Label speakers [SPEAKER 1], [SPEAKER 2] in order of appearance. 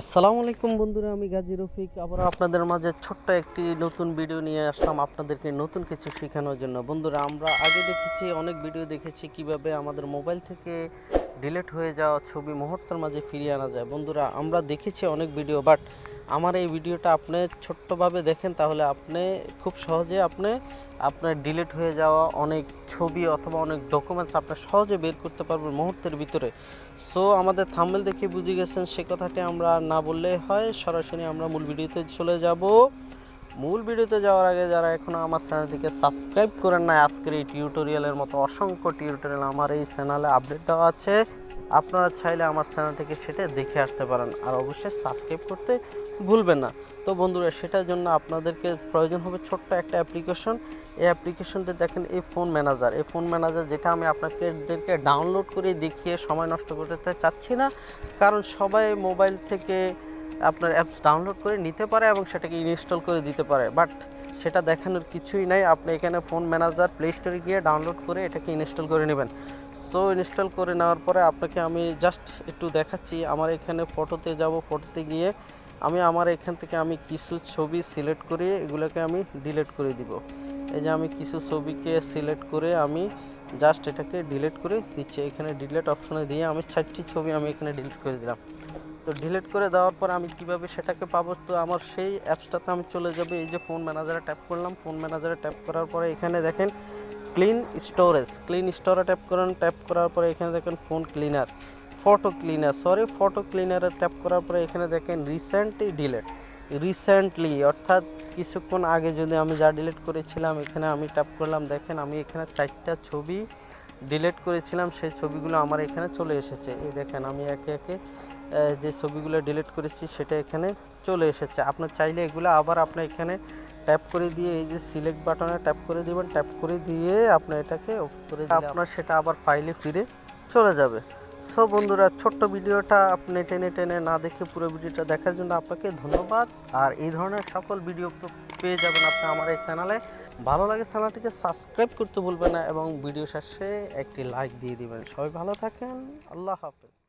[SPEAKER 1] আসসালামু আলাইকুম বন্ধুরা, আমি গাজী রফিক আবার আপনাদের মাঝে ছোট্ট একটি নতুন ভিডিও নিয়ে আসলাম আপনাদেরকে নতুন কিছু শেখানোর জন্য। বন্ধুরা, আমরা আগে দেখেছি, অনেক ভিডিও দেখেছি কিভাবে আমাদের মোবাইল থেকে ডিলিট হয়ে যাওয়া ছবি মুহূর্তের মাঝে ফিরিয়ে আনা যায়। বন্ধুরা, আমরা দেখেছি অনেক ভিডিও, বাট আমার এই ভিডিওটা আপনি ছোট্টভাবে দেখেন, তাহলে আপনি খুব সহজে আপনার ডিলিট হয়ে যাওয়া অনেক ছবি অথবা অনেক ডকুমেন্টস আপনি সহজে বের করতে পারবেন মুহূর্তের ভিতরে। সো আমাদের থাম্বনেল দেখে বুঝে গেছেন, সে কথাটি আমরা না বললে হয়, সরাসরি আমরা মূল ভিডিওতে চলে যাব। মূল ভিডিওতে যাওয়ার আগে যারা এখনও আমার চ্যানেলটিকে সাবস্ক্রাইব করেন না, আজকের এই টিউটোরিয়ালের মতো অসংখ্য টিউটোরিয়াল আমার এই চ্যানেলে আপডেট দেওয়া আছে, আপনারা চাইলে আমার চ্যানেল থেকে সেটা দেখে আসতে পারেন। আর অবশ্যই সাবস্ক্রাইব করতে ভুলবেন না। তো বন্ধুরা, সেটার জন্য আপনাদেরকে প্রয়োজন হবে ছোট্ট একটা অ্যাপ্লিকেশন। এই অ্যাপ্লিকেশনটি দেখেন, এই ফোন ম্যানেজার যেটা আমি আপনাদেরকে ডাউনলোড করে দেখিয়ে সময় নষ্ট করতে চাচ্ছি না, কারণ সবাই মোবাইল থেকে আপনার অ্যাপস ডাউনলোড করে নিতে পারে এবং সেটাকে ইনস্টল করে দিতে পারে, বাট সেটা দেখানোর কিছুই নাই। আপনি এখানে ফোন ম্যানেজার প্লে স্টোরে গিয়ে ডাউনলোড করে এটাকে ইনস্টল করে নেবেন। সো ইনস্টল করে নেওয়ার পরে আপনাকে আমি জাস্ট একটু দেখাচ্ছি। আমার এখানে ফটোতে যাব, ফটোতে গিয়ে আমি আমার এখান থেকে আমি কিছু ছবি সিলেক্ট করে এগুলোকে আমি ডিলিট করে দিব। এই যে আমি কিছু ছবিকে সিলেক্ট করে আমি জাস্ট এটাকে ডিলিট করে দিচ্ছি। এখানে ডিলিট অপশনে দিয়ে আমি 4টি ছবি আমি এখানে ডিলিট করে দিলাম। তো ডিলিট করে দেওয়ার পর আমি কিভাবে সেটাকে পাবো, তো আমার সেই অ্যাপসটাতে আমি চলে যাব। এই যে ফোন ম্যানেজারে ট্যাপ করলাম, ফোন ম্যানেজারে ট্যাপ করার পরে এখানে দেখেন ক্লিন স্টোরে ট্যাপ করেন। ট্যাপ করার পরে এখানে দেখেন ফটো ক্লিনারে ট্যাপ করার পরে এখানে দেখেন রিসেন্টলি অর্থাৎ কিছুক্ষণ আগে যদি আমি যা ডিলিট করেছিলাম এখানে আমি ট্যাপ করলাম। দেখেন আমি এখানে 4টা ছবি ডিলিট করেছিলাম, সেই ছবিগুলো আমার এখানে চলে এসেছে। এই দেখেন আমি একে একে যে ছবিগুলো ডিলিট করেছি সেটা এখানে চলে এসেছে। আপনার চাইলে এগুলো আবার আপনার এখানে ট্যাপ করে দিয়ে এই যে সিলেক্ট বাটনে ট্যাপ করে দিবেন। ট্যাপ করে দিয়ে আপনার এটাকে ওকে করে দিলে আপনার সেটা আবার ফাইলে ফিরে চলে যাবে। সো বন্ধুরা, ছোট্ট ভিডিওটা আপনি টেনে না দেখে পুরো ভিডিওটা দেখার জন্য আপনাকে ধন্যবাদ। আর এই ধরনের সকল ভিডিও পেয়ে যাবেন আপনি আমার এই চ্যানেলে। ভালো লাগে চ্যানেলটিকে সাবস্ক্রাইব করতে ভুলবেন না এবং ভিডিও শেষে একটি লাইক দিয়ে দিবেন। সবাই ভালো থাকেন, আল্লাহ হাফেজ।